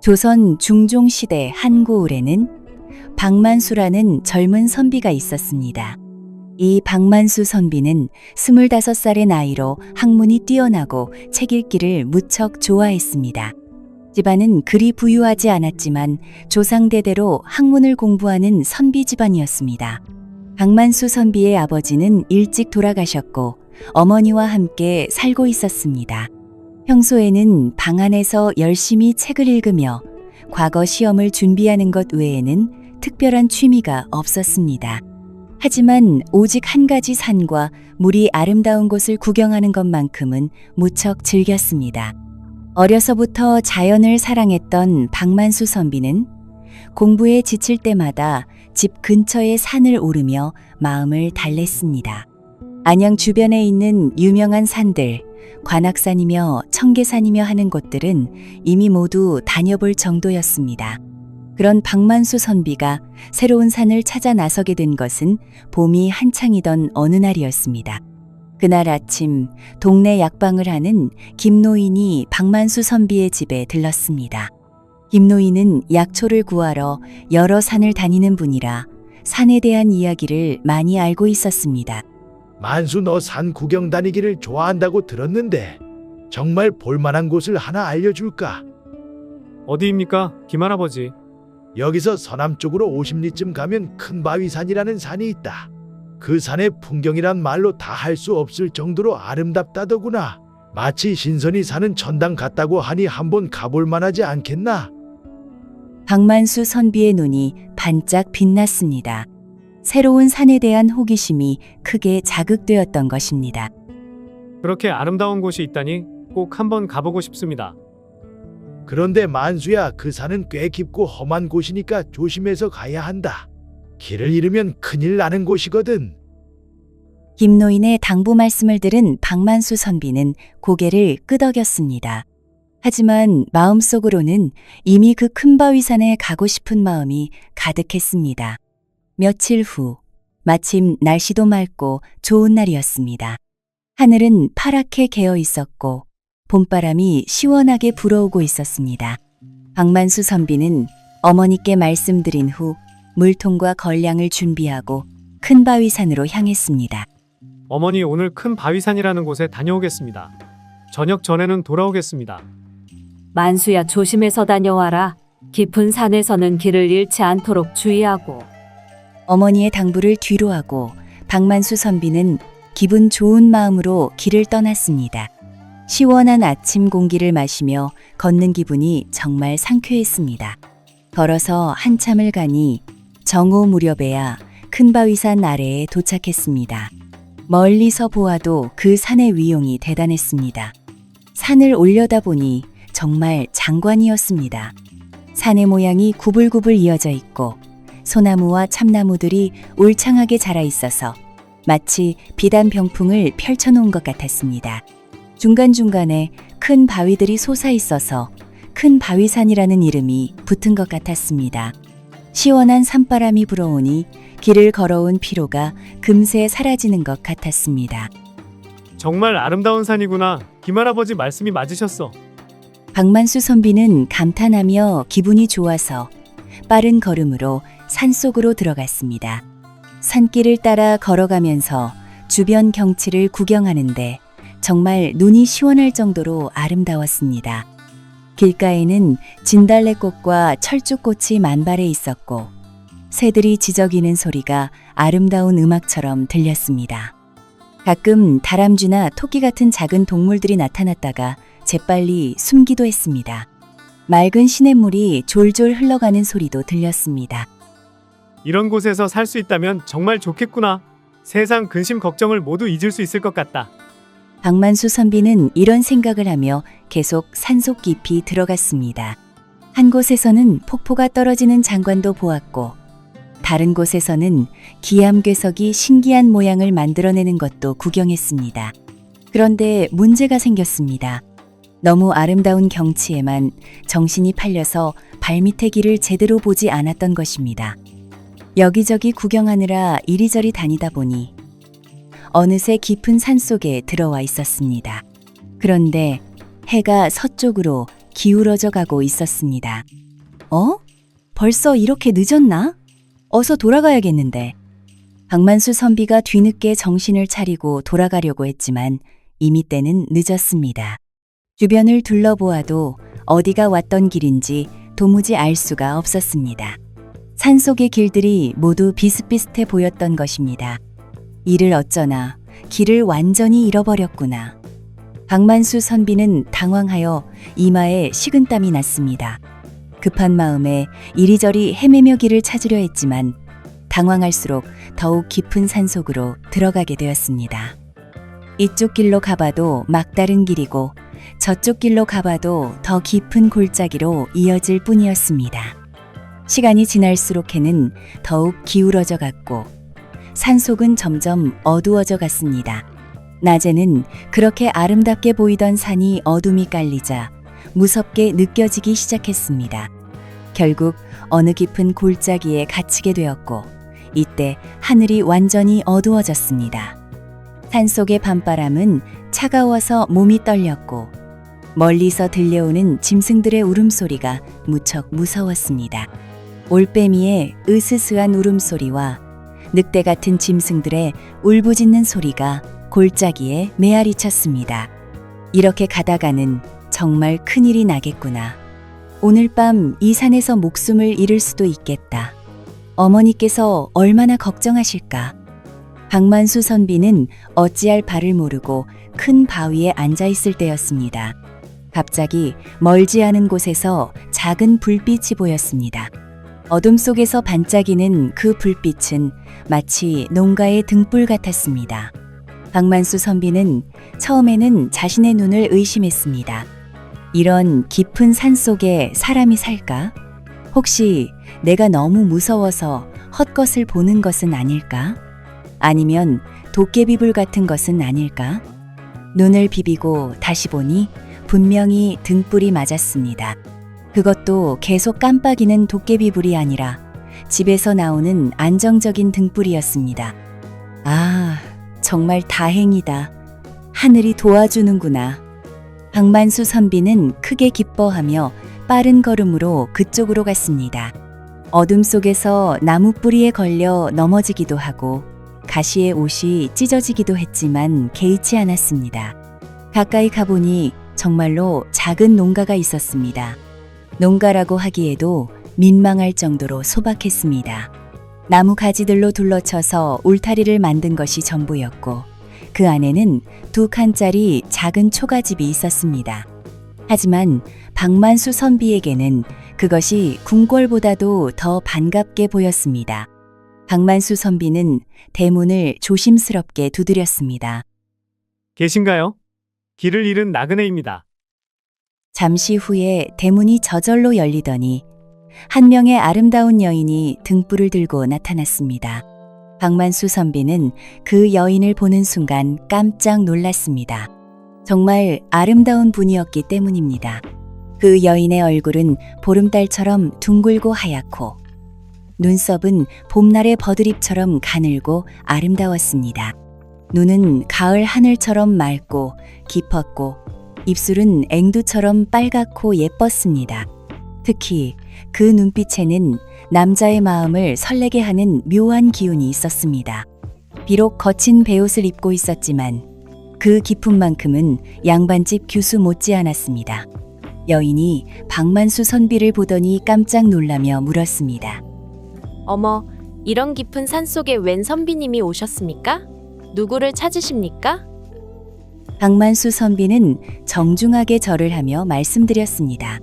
조선 중종시대 한 고을에는 박만수라는 젊은 선비가 있었습니다. 이 박만수 선비는 25살의 나이로 학문이 뛰어나고 책 읽기를 무척 좋아했습니다. 집안은 그리 부유하지 않았지만 조상대대로 학문을 공부하는 선비 집안이었습니다. 박만수 선비의 아버지는 일찍 돌아가셨고 어머니와 함께 살고 있었습니다. 평소에는 방 안에서 열심히 책을 읽으며 과거 시험을 준비하는 것 외에는 특별한 취미가 없었습니다. 하지만 오직 한 가지 산과 물이 아름다운 곳을 구경하는 것만큼은 무척 즐겼습니다. 어려서부터 자연을 사랑했던 박만수 선비는 공부에 지칠 때마다 집 근처의 산을 오르며 마음을 달랬습니다. 안양 주변에 있는 유명한 산들, 관악산이며 청계산이며 하는 곳들은 이미 모두 다녀볼 정도였습니다. 그런 박만수 선비가 새로운 산을 찾아 나서게 된 것은 봄이 한창이던 어느 날이었습니다. 그날 아침 동네 약방을 하는 김노인이 박만수 선비의 집에 들렀습니다. 김노인은 약초를 구하러 여러 산을 다니는 분이라 산에 대한 이야기를 많이 알고 있었습니다. 만수, 너 산 구경 다니기를 좋아한다고 들었는데 정말 볼만한 곳을 하나 알려줄까? 어디입니까, 김할아버지? 여기서 서남 쪽으로 50리쯤 가면 큰바위산이라는 산이 있다. 그 산의 풍경이란 말로 다 할 수 없을 정도로 아름답다더구나. 마치 신선이 사는 천당 같다고 하니 한번 가볼 만하지 않겠나? 박만수 선비의 눈이 반짝 빛났습니다. 새로운 산에 대한 호기심이 크게 자극되었던 것입니다. 그렇게 아름다운 곳이 있다니 꼭 한번 가보고 싶습니다. 그런데 만수야, 그 산은 꽤 깊고 험한 곳이니까 조심해서 가야 한다. 길을 잃으면 큰일 나는 곳이거든. 김노인의 당부 말씀을 들은 박만수 선비는 고개를 끄덕였습니다. 하지만 마음속으로는 이미 그 큰바위산에 가고 싶은 마음이 가득했습니다. 며칠 후 마침 날씨도 맑고 좋은 날이었습니다. 하늘은 파랗게 개어 있었고 봄바람이 시원하게 불어오고 있었습니다. 박만수 선비는 어머니께 말씀드린 후 물통과 걸량을 준비하고 큰바위산으로 향했습니다. 어머니, 오늘 큰 바위산이라는 곳에 다녀오겠습니다. 저녁 전에는 돌아오겠습니다. 만수야, 조심해서 다녀와라. 깊은 산에서는 길을 잃지 않도록 주의하고. 어머니의 당부를 뒤로하고 박만수 선비는 기분 좋은 마음으로 길을 떠났습니다. 시원한 아침 공기를 마시며 걷는 기분이 정말 상쾌했습니다. 걸어서 한참을 가니 정오 무렵에야 큰바위산 아래에 도착했습니다. 멀리서 보아도 그 산의 위용이 대단했습니다. 산을 올려다보니 정말 장관이었습니다. 산의 모양이 구불구불 이어져 있고 소나무와 참나무들이 울창하게 자라 있어서 마치 비단 병풍을 펼쳐놓은 것 같았습니다. 중간중간에 큰 바위들이 솟아 있어서 큰 바위산이라는 이름이 붙은 것 같았습니다. 시원한 산바람이 불어오니 길을 걸어온 피로가 금세 사라지는 것 같았습니다. 정말 아름다운 산이구나. 김할아버지 말씀이 맞으셨어. 박만수 선비는 감탄하며 기분이 좋아서 빠른 걸음으로 산속으로 들어갔습니다. 산길을 따라 걸어가면서 주변 경치를 구경하는데 정말 눈이 시원할 정도로 아름다웠습니다. 길가에는 진달래꽃과 철쭉꽃이 만발해 있었고 새들이 지저귀는 소리가 아름다운 음악처럼 들렸습니다. 가끔 다람쥐나 토끼 같은 작은 동물들이 나타났다가 재빨리 숨기도 했습니다. 맑은 시냇물이 졸졸 흘러가는 소리도 들렸습니다. 이런 곳에서 살 수 있다면 정말 좋겠구나. 세상 근심 걱정을 모두 잊을 수 있을 것 같다. 박만수 선비는 이런 생각을 하며 계속 산속 깊이 들어갔습니다. 한 곳에서는 폭포가 떨어지는 장관도 보았고 다른 곳에서는 기암괴석이 신기한 모양을 만들어내는 것도 구경했습니다. 그런데 문제가 생겼습니다. 너무 아름다운 경치에만 정신이 팔려서 발밑의 길을 제대로 보지 않았던 것입니다. 여기저기 구경하느라 이리저리 다니다 보니 어느새 깊은 산속에 들어와 있었습니다. 그런데 해가 서쪽으로 기울어져 가고 있었습니다. 벌써 이렇게 늦었나? 어서 돌아가야겠는데. 박만수 선비가 뒤늦게 정신을 차리고 돌아가려고 했지만 이미 때는 늦었습니다. 주변을 둘러보아도 어디가 왔던 길인지 도무지 알 수가 없었습니다. 산속의 길들이 모두 비슷비슷해 보였던 것입니다. 이를 어쩌나 길을 완전히 잃어버렸구나. 박만수 선비는 당황하여 이마에 식은땀이 났습니다. 급한 마음에 이리저리 헤매며 길을 찾으려 했지만 당황할수록 더욱 깊은 산속으로 들어가게 되었습니다. 이쪽 길로 가봐도 막다른 길이고 저쪽 길로 가봐도 더 깊은 골짜기로 이어질 뿐이었습니다. 시간이 지날수록 해는 더욱 기울어져 갔고 산속은 점점 어두워져 갔습니다. 낮에는 그렇게 아름답게 보이던 산이 어둠이 깔리자 무섭게 느껴지기 시작했습니다. 결국 어느 깊은 골짜기에 갇히게 되었고 이때 하늘이 완전히 어두워졌습니다. 산속의 밤바람은 차가워서 몸이 떨렸고 멀리서 들려오는 짐승들의 울음소리가 무척 무서웠습니다. 올빼미의 으스스한 울음소리와 늑대 같은 짐승들의 울부짖는 소리가 골짜기에 메아리 쳤습니다. 이렇게 가다가는 정말 큰일이 나겠구나. 오늘 밤 이 산에서 목숨을 잃을 수도 있겠다. 어머니께서 얼마나 걱정하실까. 박만수 선비는 어찌할 바를 모르고 큰 바위에 앉아 있을 때였습니다. 갑자기 멀지 않은 곳에서 작은 불빛이 보였습니다. 어둠 속에서 반짝이는 그 불빛은 마치 농가의 등불 같았습니다. 박만수 선비는 처음에는 자신의 눈을 의심했습니다. 이런 깊은 산 속에 사람이 살까? 혹시 내가 너무 무서워서 헛것을 보는 것은 아닐까? 아니면 도깨비불 같은 것은 아닐까? 눈을 비비고 다시 보니 분명히 등불이 맞았습니다. 그것도 계속 깜빡이는 도깨비불이 아니라 집에서 나오는 안정적인 등불이었습니다. 아, 정말 다행이다. 하늘이 도와주는구나. 박만수 선비는 크게 기뻐하며 빠른 걸음으로 그쪽으로 갔습니다. 어둠 속에서 나무 뿌리에 걸려 넘어지기도 하고 가시의 옷이 찢어지기도 했지만 개의치 않았습니다. 가까이 가보니 정말로 작은 농가가 있었습니다. 농가라고 하기에도 민망할 정도로 소박했습니다. 나무 가지들로 둘러쳐서 울타리를 만든 것이 전부였고 그 안에는 2칸짜리 작은 초가집이 있었습니다. 하지만 박만수 선비에게는 그것이 궁궐보다도 더 반갑게 보였습니다. 박만수 선비는 대문을 조심스럽게 두드렸습니다. 계신가요? 길을 잃은 나그네입니다. 잠시 후에 대문이 저절로 열리더니 한 명의 아름다운 여인이 등불을 들고 나타났습니다. 박만수 선비는 그 여인을 보는 순간 깜짝 놀랐습니다. 정말 아름다운 분이었기 때문입니다. 그 여인의 얼굴은 보름달처럼 둥글고 하얗고 눈썹은 봄날의 버드립처럼 가늘고 아름다웠습니다. 눈은 가을 하늘처럼 맑고 깊었고 입술은 앵두처럼 빨갛고 예뻤습니다. 특히 그 눈빛에는 남자의 마음을 설레게 하는 묘한 기운이 있었습니다. 비록 거친 베옷을 입고 있었지만 그 기품만큼은 양반집 교수 못지않았습니다. 여인이 박만수 선비를 보더니 깜짝 놀라며 물었습니다. 어머, 이런 깊은 산 속에 웬 선비님이 오셨습니까? 누구를 찾으십니까? 박만수 선비는 정중하게 절을 하며 말씀드렸습니다.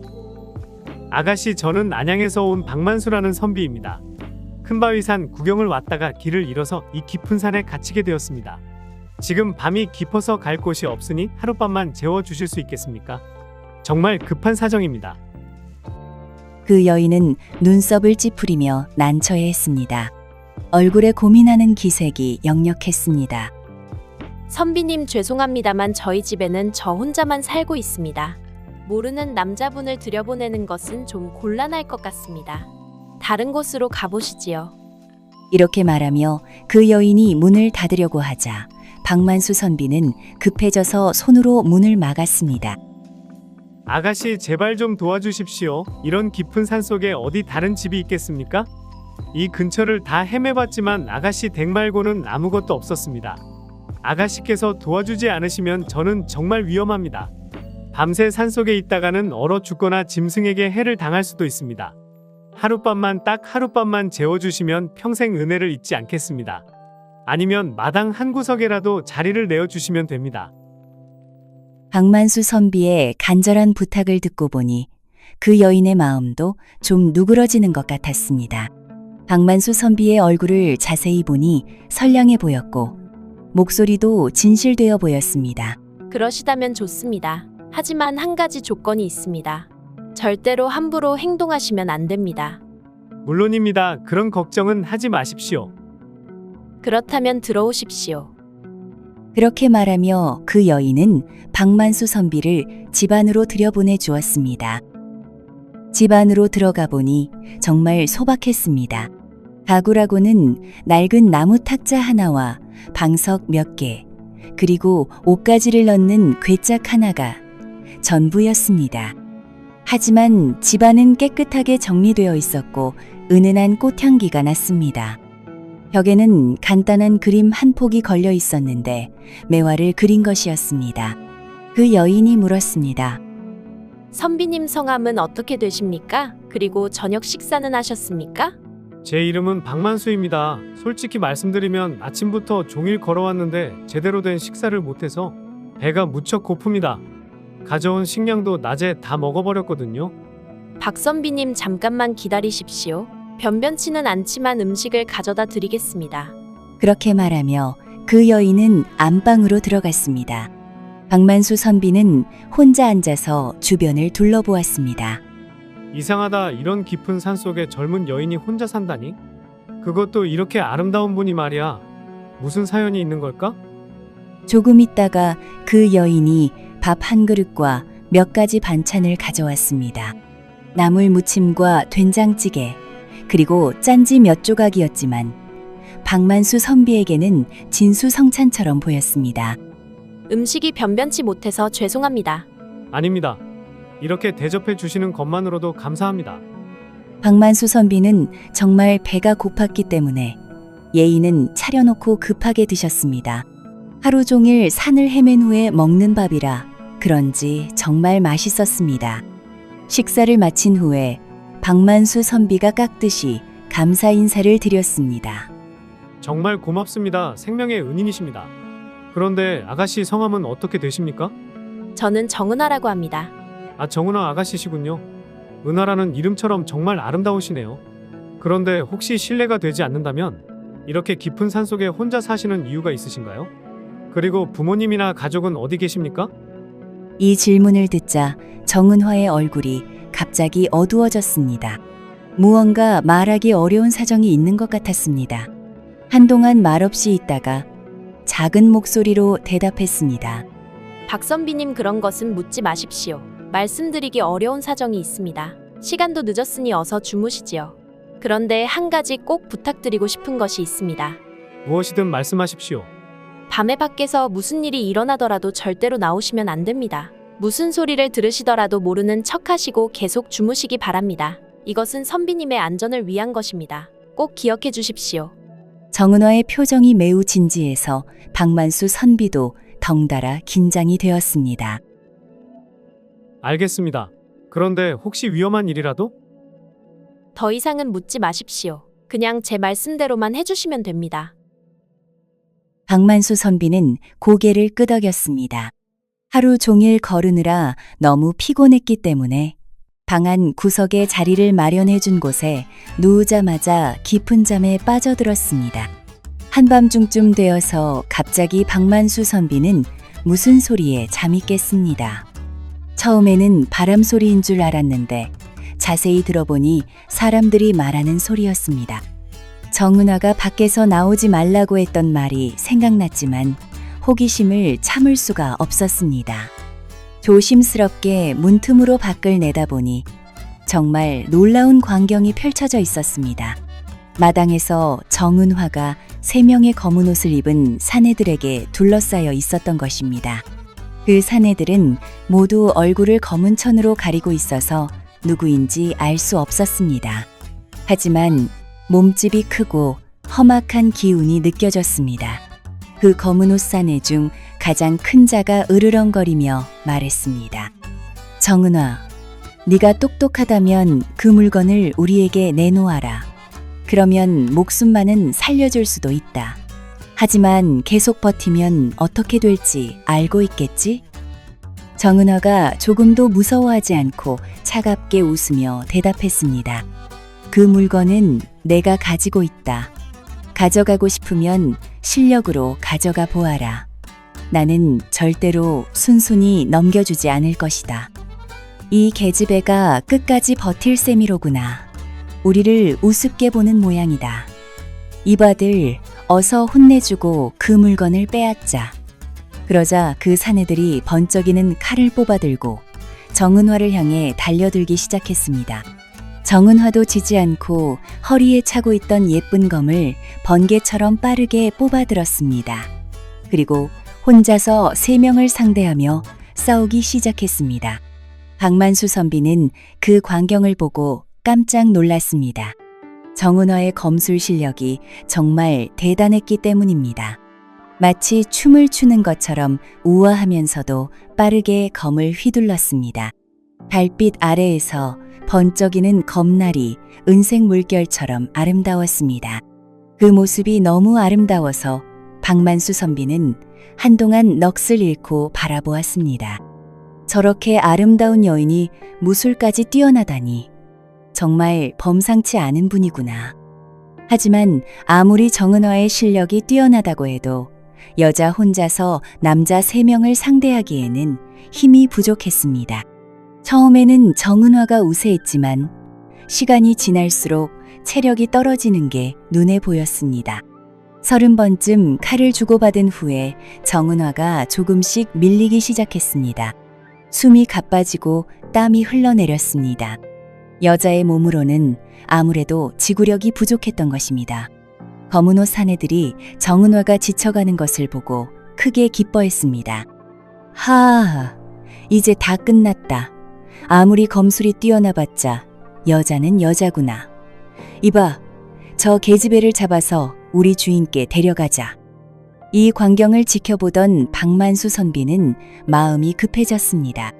아가씨, 저는 안양에서 온 박만수라는 선비입니다. 큰바위산 구경을 왔다가 길을 잃어서 이 깊은 산에 갇히게 되었습니다. 지금 밤이 깊어서 갈 곳이 없으니 하룻밤만 재워주실 수 있겠습니까? 정말 급한 사정입니다. 그 여인은 눈썹을 찌푸리며 난처해했습니다. 얼굴에 고민하는 기색이 역력했습니다. 선비님 죄송합니다만 저희 집에는 저 혼자만 살고 있습니다. 모르는 남자분을 들여보내는 것은 좀 곤란할 것 같습니다. 다른 곳으로 가보시지요. 이렇게 말하며 그 여인이 문을 닫으려고 하자 박만수 선비는 급해져서 손으로 문을 막았습니다. 아가씨 제발 좀 도와주십시오. 이런 깊은 산 속에 어디 다른 집이 있겠습니까? 이 근처를 다 헤매봤지만 아가씨 댁 말고는 아무것도 없었습니다. 아가씨께서 도와주지 않으시면 저는 정말 위험합니다. 밤새 산속에 있다가는 얼어 죽거나 짐승에게 해를 당할 수도 있습니다. 하룻밤만 딱 하룻밤만 재워주시면 평생 은혜를 잊지 않겠습니다. 아니면 마당 한 구석에라도 자리를 내어주시면 됩니다. 박만수 선비의 간절한 부탁을 듣고 보니 그 여인의 마음도 좀 누그러지는 것 같았습니다. 박만수 선비의 얼굴을 자세히 보니 선량해 보였고 목소리도 진실되어 보였습니다. 그러시다면 좋습니다. 하지만 한 가지 조건이 있습니다. 절대로 함부로 행동하시면 안 됩니다. 물론입니다. 그런 걱정은 하지 마십시오. 그렇다면 들어오십시오. 그렇게 말하며 그 여인은 박만수 선비를 집 안으로 들여보내 주었습니다. 집 안으로 들어가 보니 정말 소박했습니다. 가구라고는 낡은 나무 탁자 하나와 방석 몇 개, 그리고 옷가지를 넣는 괴짝 하나가 전부였습니다. 하지만 집안은 깨끗하게 정리되어 있었고 은은한 꽃향기가 났습니다. 벽에는 간단한 그림 한 폭이 걸려 있었는데 매화를 그린 것이었습니다. 그 여인이 물었습니다. 선비님 성함은 어떻게 되십니까? 그리고 저녁 식사는 하셨습니까? 제 이름은 박만수입니다. 솔직히 말씀드리면 아침부터 종일 걸어왔는데 제대로 된 식사를 못해서 배가 무척 고픕니다. 가져온 식량도 낮에 다 먹어버렸거든요. 박 선비님 잠깐만 기다리십시오. 변변치는 않지만 음식을 가져다 드리겠습니다. 그렇게 말하며 그 여인은 안방으로 들어갔습니다. 박만수 선비는 혼자 앉아서 주변을 둘러보았습니다. 이상하다. 이런 깊은 산 속에 젊은 여인이 혼자 산다니? 그것도 이렇게 아름다운 분이 말이야. 무슨 사연이 있는 걸까? 조금 있다가 그 여인이 밥 한 그릇과 몇 가지 반찬을 가져왔습니다. 나물 무침과 된장찌개, 그리고 짠지 몇 조각이었지만 박만수 선비에게는 진수성찬처럼 보였습니다. 음식이 변변치 못해서 죄송합니다. 아닙니다. 이렇게 대접해 주시는 것만으로도 감사합니다. 박만수 선비는 정말 배가 고팠기 때문에 예인은 차려놓고 급하게 드셨습니다. 하루 종일 산을 헤맨 후에 먹는 밥이라 그런지 정말 맛있었습니다. 식사를 마친 후에 박만수 선비가 깍듯이 감사 인사를 드렸습니다. 정말 고맙습니다. 생명의 은인이십니다. 그런데 아가씨 성함은 어떻게 되십니까? 저는 정은아라고 합니다. 아, 정은아 아가씨시군요. 은하라는 이름처럼 정말 아름다우시네요. 그런데 혹시 실례가 되지 않는다면 이렇게 깊은 산 속에 혼자 사시는 이유가 있으신가요? 그리고 부모님이나 가족은 어디 계십니까? 이 질문을 듣자 정은화의 얼굴이 갑자기 어두워졌습니다. 무언가 말하기 어려운 사정이 있는 것 같았습니다. 한동안 말없이 있다가 작은 목소리로 대답했습니다. 박 선비님 그런 것은 묻지 마십시오. 말씀드리기 어려운 사정이 있습니다. 시간도 늦었으니 어서 주무시지요. 그런데 한 가지 꼭 부탁드리고 싶은 것이 있습니다. 무엇이든 말씀하십시오. 밤에 밖에서 무슨 일이 일어나더라도 절대로 나오시면 안 됩니다. 무슨 소리를 들으시더라도 모르는 척하시고 계속 주무시기 바랍니다. 이것은 선비님의 안전을 위한 것입니다. 꼭 기억해 주십시오. 정은화의 표정이 매우 진지해서 박만수 선비도 덩달아 긴장이 되었습니다. 알겠습니다. 그런데 혹시 위험한 일이라도? 더 이상은 묻지 마십시오. 그냥 제 말씀대로만 해주시면 됩니다. 박만수 선비는 고개를 끄덕였습니다. 하루 종일 걸으느라 너무 피곤했기 때문에 방 안 구석에 자리를 마련해 준 곳에 누우자마자 깊은 잠에 빠져들었습니다. 한밤중쯤 되어서 갑자기 박만수 선비는 무슨 소리에 잠이 깼습니다. 처음에는 바람 소리인 줄 알았는데 자세히 들어보니 사람들이 말하는 소리였습니다. 정은화가 밖에서 나오지 말라고 했던 말이 생각났지만 호기심을 참을 수가 없었습니다. 조심스럽게 문틈으로 밖을 내다보니 정말 놀라운 광경이 펼쳐져 있었습니다. 마당에서 정은화가 3명의 검은 옷을 입은 사내들에게 둘러싸여 있었던 것입니다. 그 사내들은 모두 얼굴을 검은 천으로 가리고 있어서 누구인지 알 수 없었습니다. 하지만 몸집이 크고 험악한 기운이 느껴졌습니다. 그 검은 옷 사내 중 가장 큰 자가 으르렁거리며 말했습니다. 정은화, 네가 똑똑하다면 그 물건을 우리에게 내놓아라. 그러면 목숨만은 살려줄 수도 있다. 하지만 계속 버티면 어떻게 될지 알고 있겠지? 정은화가 조금도 무서워하지 않고 차갑게 웃으며 대답했습니다. 그 물건은 내가 가지고 있다. 가져가고 싶으면 실력으로 가져가 보아라. 나는 절대로 순순히 넘겨주지 않을 것이다. 이 계집애가 끝까지 버틸 셈이로구나. 우리를 우습게 보는 모양이다. 이봐들 어서 혼내주고 그 물건을 빼앗자. 그러자 그 사내들이 번쩍이는 칼을 뽑아들고 정은화를 향해 달려들기 시작했습니다. 정은화도 지지 않고 허리에 차고 있던 예쁜 검을 번개처럼 빠르게 뽑아들었습니다. 그리고 혼자서 3명을 상대하며 싸우기 시작했습니다. 박만수 선비는 그 광경을 보고 깜짝 놀랐습니다. 정은화의 검술 실력이 정말 대단했기 때문입니다. 마치 춤을 추는 것처럼 우아하면서도 빠르게 검을 휘둘렀습니다. 달빛 아래에서 번쩍이는 검날이 은색 물결처럼 아름다웠습니다. 그 모습이 너무 아름다워서 박만수 선비는 한동안 넋을 잃고 바라보았습니다. 저렇게 아름다운 여인이 무술까지 뛰어나다니 정말 범상치 않은 분이구나. 하지만 아무리 정은화의 실력이 뛰어나다고 해도 여자 혼자서 남자 3명을 상대하기에는 힘이 부족했습니다. 처음에는 정은화가 우세했지만 시간이 지날수록 체력이 떨어지는 게 눈에 보였습니다. 30번쯤 칼을 주고받은 후에 정은화가 조금씩 밀리기 시작했습니다. 숨이 가빠지고 땀이 흘러내렸습니다. 여자의 몸으로는 아무래도 지구력이 부족했던 것입니다. 검은 옷 사내들이 정은화가 지쳐가는 것을 보고 크게 기뻐했습니다. 하하, 이제 다 끝났다. 아무리 검술이 뛰어나봤자 여자는 여자구나. 이봐, 저 계집애를 잡아서 우리 주인께 데려가자. 이 광경을 지켜보던 박만수 선비는 마음이 급해졌습니다.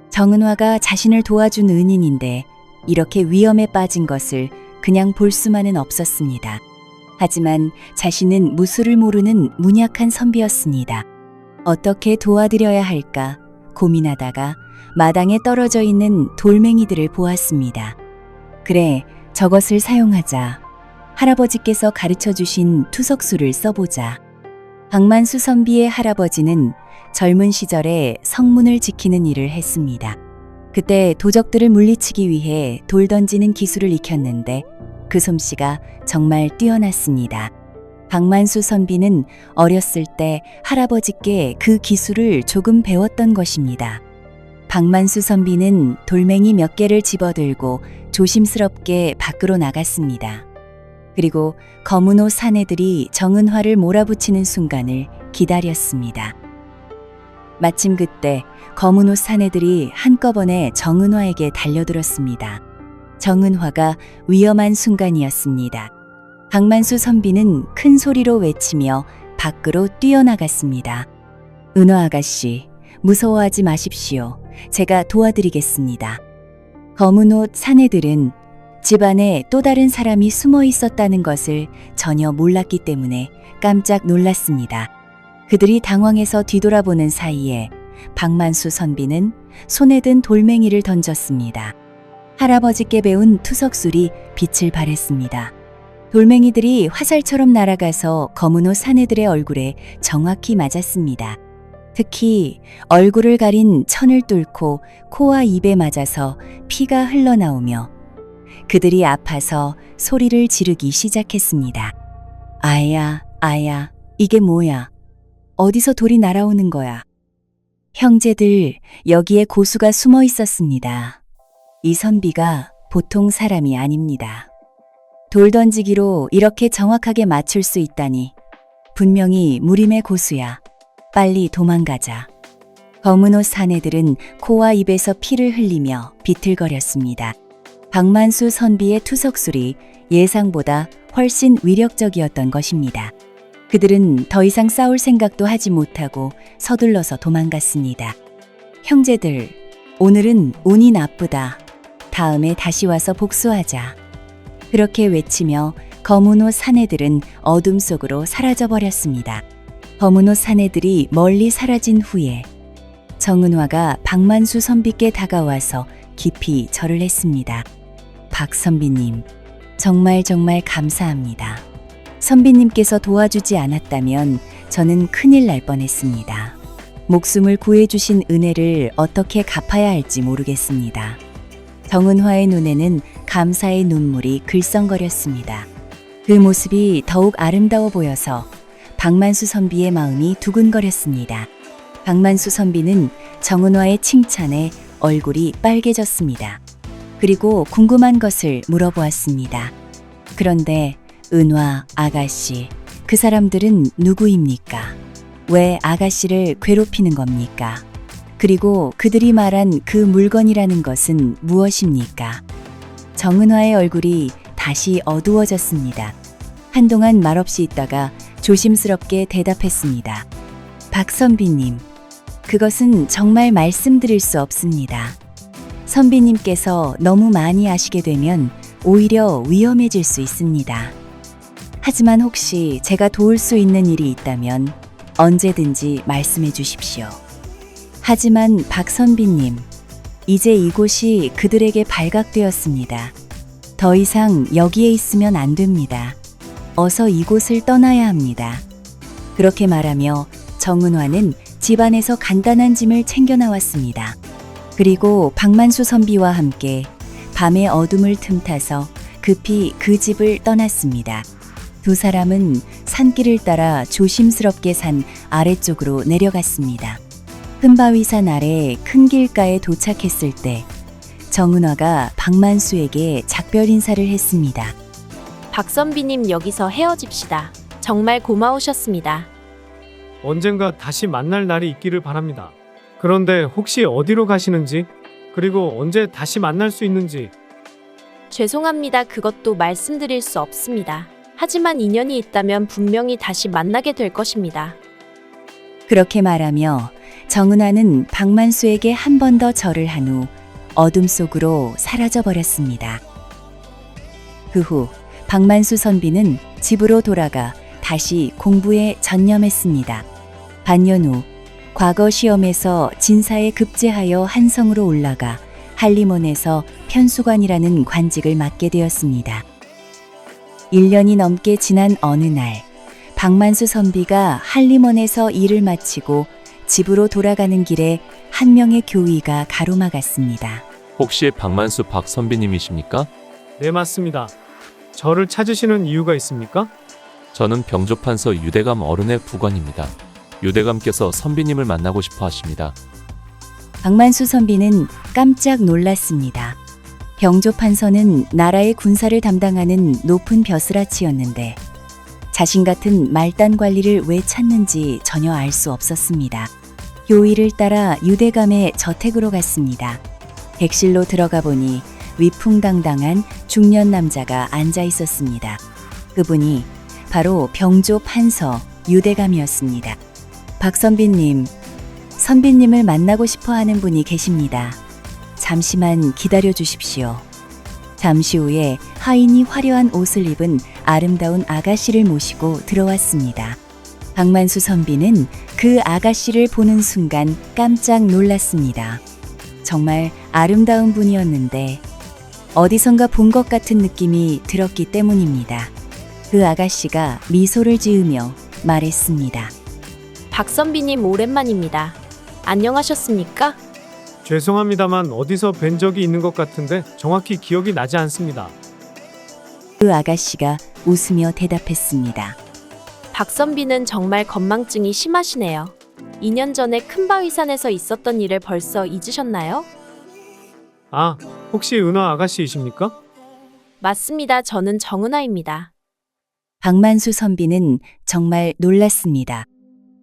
정은화가 자신을 도와준 은인인데 이렇게 위험에 빠진 것을 그냥 볼 수만은 없었습니다. 하지만 자신은 무술을 모르는 문약한 선비였습니다. 어떻게 도와드려야 할까 고민하다가 마당에 떨어져 있는 돌멩이들을 보았습니다. 그래, 저것을 사용하자. 할아버지께서 가르쳐 주신 투석수를 써보자. 박만수 선비의 할아버지는 젊은 시절에 성문을 지키는 일을 했습니다. 그때 도적들을 물리치기 위해 돌 던지는 기술을 익혔는데 그 솜씨가 정말 뛰어났습니다. 박만수 선비는 어렸을 때 할아버지께 그 기술을 조금 배웠던 것입니다. 박만수 선비는 돌멩이 몇 개를 집어들고 조심스럽게 밖으로 나갔습니다. 그리고 검은 옷 사내들이 정은화를 몰아붙이는 순간을 기다렸습니다. 마침 그때 검은 옷 사내들이 한꺼번에 정은화에게 달려들었습니다. 정은화가 위험한 순간이었습니다. 박만수 선비는 큰 소리로 외치며 밖으로 뛰어나갔습니다. 은화 아가씨, 무서워하지 마십시오. 제가 도와드리겠습니다. 검은 옷 사내들은 집안에 또 다른 사람이 숨어 있었다는 것을 전혀 몰랐기 때문에 깜짝 놀랐습니다. 그들이 당황해서 뒤돌아보는 사이에 박만수 선비는 손에 든 돌멩이를 던졌습니다. 할아버지께 배운 투석술이 빛을 발했습니다. 돌멩이들이 화살처럼 날아가서 검은 옷 사내들의 얼굴에 정확히 맞았습니다. 특히 얼굴을 가린 천을 뚫고 코와 입에 맞아서 피가 흘러나오며 그들이 아파서 소리를 지르기 시작했습니다. 아야, 아야, 이게 뭐야? 어디서 돌이 날아오는 거야? 형제들, 여기에 고수가 숨어 있었습니다. 이 선비가 보통 사람이 아닙니다. 돌 던지기로 이렇게 정확하게 맞출 수 있다니 분명히 무림의 고수야. 빨리 도망가자. 검은 옷 사내들은 코와 입에서 피를 흘리며 비틀거렸습니다. 박만수 선비의 투석술이 예상보다 훨씬 위력적이었던 것입니다. 그들은 더 이상 싸울 생각도 하지 못하고 서둘러서 도망갔습니다. 형제들, 오늘은 운이 나쁘다. 다음에 다시 와서 복수하자. 그렇게 외치며 검은 옷 사내들은 어둠 속으로 사라져버렸습니다. 검은 옷 사내들이 멀리 사라진 후에 정은화가 박만수 선비께 다가와서 깊이 절을 했습니다. 박 선비님, 정말 감사합니다. 선비님께서 도와주지 않았다면 저는 큰일 날 뻔했습니다. 목숨을 구해주신 은혜를 어떻게 갚아야 할지 모르겠습니다. 정은화의 눈에는 감사의 눈물이 글썽거렸습니다. 그 모습이 더욱 아름다워 보여서 박만수 선비의 마음이 두근거렸습니다. 박만수 선비는 정은화의 칭찬에 얼굴이 빨개졌습니다. 그리고 궁금한 것을 물어보았습니다. 그런데 은화 아가씨, 그 사람들은 누구입니까? 왜 아가씨를 괴롭히는 겁니까? 그리고 그들이 말한 그 물건이라는 것은 무엇입니까? 정은화의 얼굴이 다시 어두워졌습니다. 한동안 말없이 있다가 조심스럽게 대답했습니다. 박 선비님, 그것은 정말 말씀드릴 수 없습니다. 선비님께서 너무 많이 아시게 되면 오히려 위험해질 수 있습니다. 하지만 혹시 제가 도울 수 있는 일이 있다면 언제든지 말씀해 주십시오. 하지만 박 선비님, 이제 이곳이 그들에게 발각되었습니다. 더 이상 여기에 있으면 안 됩니다. 어서 이곳을 떠나야 합니다. 그렇게 말하며 정은화는 집안에서 간단한 짐을 챙겨 나왔습니다. 그리고 박만수 선비와 함께 밤의 어둠을 틈타서 급히 그 집을 떠났습니다. 두 사람은 산길을 따라 조심스럽게 산 아래쪽으로 내려갔습니다. 흠바위산 아래 큰 길가에 도착했을 때 정은화가 박만수에게 작별 인사를 했습니다. 박 선비님, 여기서 헤어집시다. 정말 고마우셨습니다. 언젠가 다시 만날 날이 있기를 바랍니다. 그런데 혹시 어디로 가시는지, 그리고 언제 다시 만날 수 있는지. 죄송합니다. 그것도 말씀드릴 수 없습니다. 하지만 인연이 있다면 분명히 다시 만나게 될 것입니다. 그렇게 말하며 정은화는 박만수에게 한 번 더 절을 한 후 어둠 속으로 사라져 버렸습니다. 그 후 박만수 선비는 집으로 돌아가 다시 공부에 전념했습니다. 반년 후 과거 시험에서 진사에 급제하여 한성으로 올라가 한림원에서 편수관이라는 관직을 맡게 되었습니다. 1년이 넘게 지난 어느 날 박만수 선비가 한림원에서 일을 마치고 집으로 돌아가는 길에 한 명의 교위가 가로막았습니다. 혹시 박만수 박 선비님이십니까? 네, 맞습니다. 저를 찾으시는 이유가 있습니까? 저는 병조판서 유대감 어른의 부관입니다. 유대감께서 선비님을 만나고 싶어 하십니다. 박만수 선비는 깜짝 놀랐습니다. 병조판서는 나라의 군사를 담당하는 높은 벼슬아치였는데 자신 같은 말단 관리를 왜 찾는지 전혀 알 수 없었습니다. 교위를 따라 유대감의 저택으로 갔습니다. 객실로 들어가 보니 위풍당당한 중년 남자가 앉아 있었습니다. 그분이 바로 병조판서 유대감이었습니다. 박 선비님, 선비님을 만나고 싶어 하는 분이 계십니다. 잠시만 기다려 주십시오. 잠시 후에 하인이 화려한 옷을 입은 아름다운 아가씨를 모시고 들어왔습니다. 박만수 선비는 그 아가씨를 보는 순간 깜짝 놀랐습니다. 정말 아름다운 분이었는데 어디선가 본 것 같은 느낌이 들었기 때문입니다. 그 아가씨가 미소를 지으며 말했습니다. 박 선비님, 오랜만입니다. 안녕하셨습니까? 죄송합니다만 어디서 뵌 적이 있는 것 같은데 정확히 기억이 나지 않습니다. 그 아가씨가 웃으며 대답했습니다. 박 선비는 정말 건망증이 심하시네요. 2년 전에 큰바위산에서 있었던 일을 벌써 잊으셨나요? 아, 혹시 은화 아가씨이십니까? 맞습니다. 저는 정은화입니다. 박만수 선비는 정말 놀랐습니다.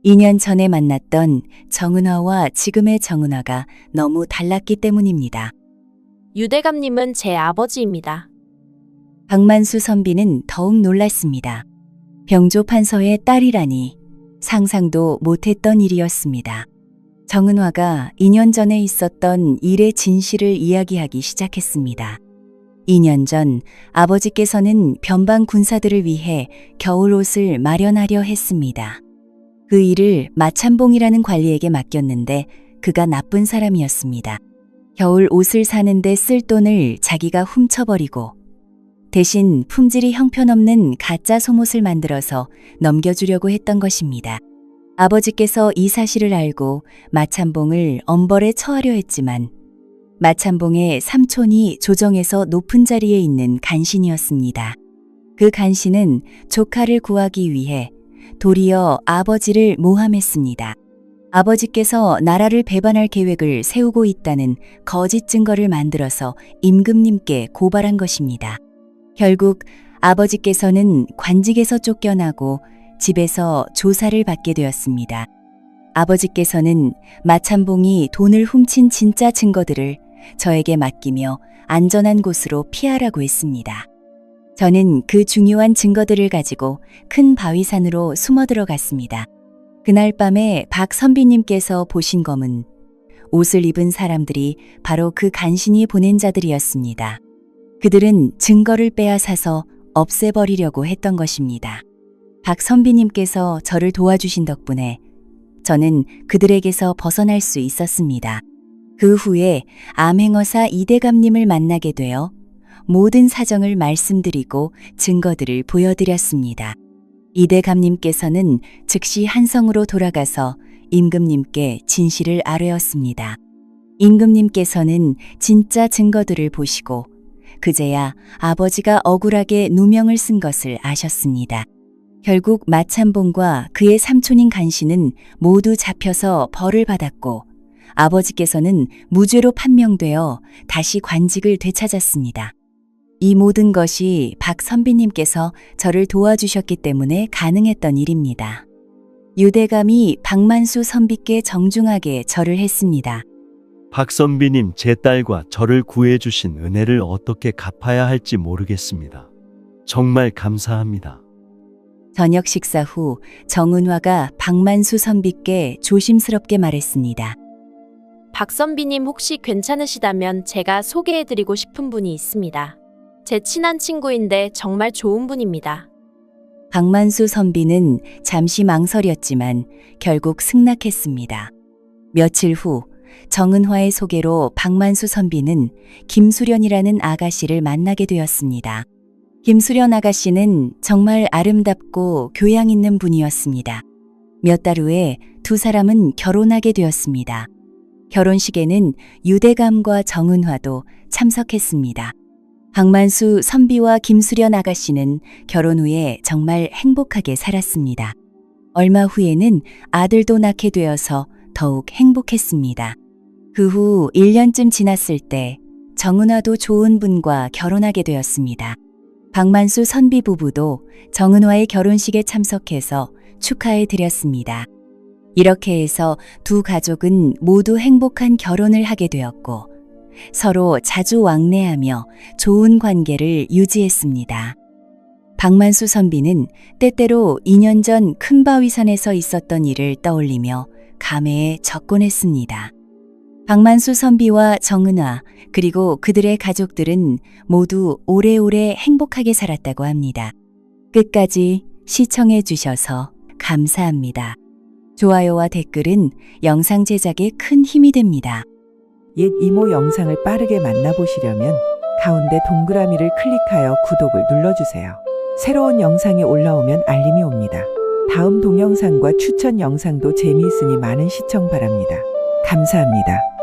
2년 전에 만났던 정은화와 지금의 정은화가 너무 달랐기 때문입니다. 유대감님은 제 아버지입니다. 박만수 선비는 더욱 놀랐습니다. 병조 판서의 딸이라니 상상도 못했던 일이었습니다. 정은화가 2년 전에 있었던 일의 진실을 이야기하기 시작했습니다. 2년 전 아버지께서는 변방 군사들을 위해 겨울옷을 마련하려 했습니다. 그 일을 마찬봉이라는 관리에게 맡겼는데 그가 나쁜 사람이었습니다. 겨울 옷을 사는데 쓸 돈을 자기가 훔쳐버리고 대신 품질이 형편없는 가짜 속옷을 만들어서 넘겨주려고 했던 것입니다. 아버지께서 이 사실을 알고 마찬봉을 엄벌에 처하려 했지만 마찬봉의 삼촌이 조정에서 높은 자리에 있는 간신이었습니다. 그 간신은 조카를 구하기 위해 도리어 아버지를 모함했습니다. 아버지께서 나라를 배반할 계획을 세우고 있다는 거짓 증거를 만들어서 임금님께 고발한 것입니다. 결국 아버지께서는 관직에서 쫓겨나고 집에서 조사를 받게 되었습니다. 아버지께서는 마찬봉이 돈을 훔친 진짜 증거들을 저에게 맡기며 안전한 곳으로 피하라고 했습니다. 저는 그 중요한 증거들을 가지고 큰 바위산으로 숨어 들어갔습니다. 그날 밤에 박 선비님께서 보신 검은 옷을 입은 사람들이 바로 그 간신이 보낸 자들이었습니다. 그들은 증거를 빼앗아서 없애버리려고 했던 것입니다. 박 선비님께서 저를 도와주신 덕분에 저는 그들에게서 벗어날 수 있었습니다. 그 후에 암행어사 이대감님을 만나게 되어 모든 사정을 말씀드리고 증거들을 보여드렸습니다. 이대감님께서는 즉시 한성으로 돌아가서 임금님께 진실을 아뢰었습니다. 임금님께서는 진짜 증거들을 보시고 그제야 아버지가 억울하게 누명을 쓴 것을 아셨습니다. 결국 마찬봉과 그의 삼촌인 간신은 모두 잡혀서 벌을 받았고 아버지께서는 무죄로 판명되어 다시 관직을 되찾았습니다. 이 모든 것이 박 선비님께서 저를 도와주셨기 때문에 가능했던 일입니다. 유대감이 박만수 선비께 정중하게 절을 했습니다. 박 선비님, 제 딸과 저를 구해주신 은혜를 어떻게 갚아야 할지 모르겠습니다. 정말 감사합니다. 저녁 식사 후 정은화가 박만수 선비께 조심스럽게 말했습니다. 박 선비님 혹시 괜찮으시다면 제가 소개해드리고 싶은 분이 있습니다. 제 친한 친구인데 정말 좋은 분입니다. 박만수 선비는 잠시 망설였지만 결국 승낙했습니다. 며칠 후 정은화의 소개로 박만수 선비는 김수련이라는 아가씨를 만나게 되었습니다. 김수련 아가씨는 정말 아름답고 교양 있는 분이었습니다. 몇 달 후에 두 사람은 결혼하게 되었습니다. 결혼식에는 유대감과 정은화도 참석했습니다. 박만수 선비와 김수련 아가씨는 결혼 후에 정말 행복하게 살았습니다. 얼마 후에는 아들도 낳게 되어서 더욱 행복했습니다. 그 후 1년쯤 지났을 때 정은화도 좋은 분과 결혼하게 되었습니다. 박만수 선비 부부도 정은화의 결혼식에 참석해서 축하해 드렸습니다. 이렇게 해서 두 가족은 모두 행복한 결혼을 하게 되었고 서로 자주 왕래하며 좋은 관계를 유지했습니다. 박만수 선비는 때때로 2년 전 큰바위산에서 있었던 일을 떠올리며 감회에 적곤했습니다. 박만수 선비와 정은화 그리고 그들의 가족들은 모두 오래오래 행복하게 살았다고 합니다. 끝까지 시청해 주셔서 감사합니다. 좋아요와 댓글은 영상 제작에 큰 힘이 됩니다. 옛 이모 영상을 빠르게 만나보시려면 가운데 동그라미를 클릭하여 구독을 눌러주세요. 새로운 영상이 올라오면 알림이 옵니다. 다음 동영상과 추천 영상도 재미있으니 많은 시청 바랍니다. 감사합니다.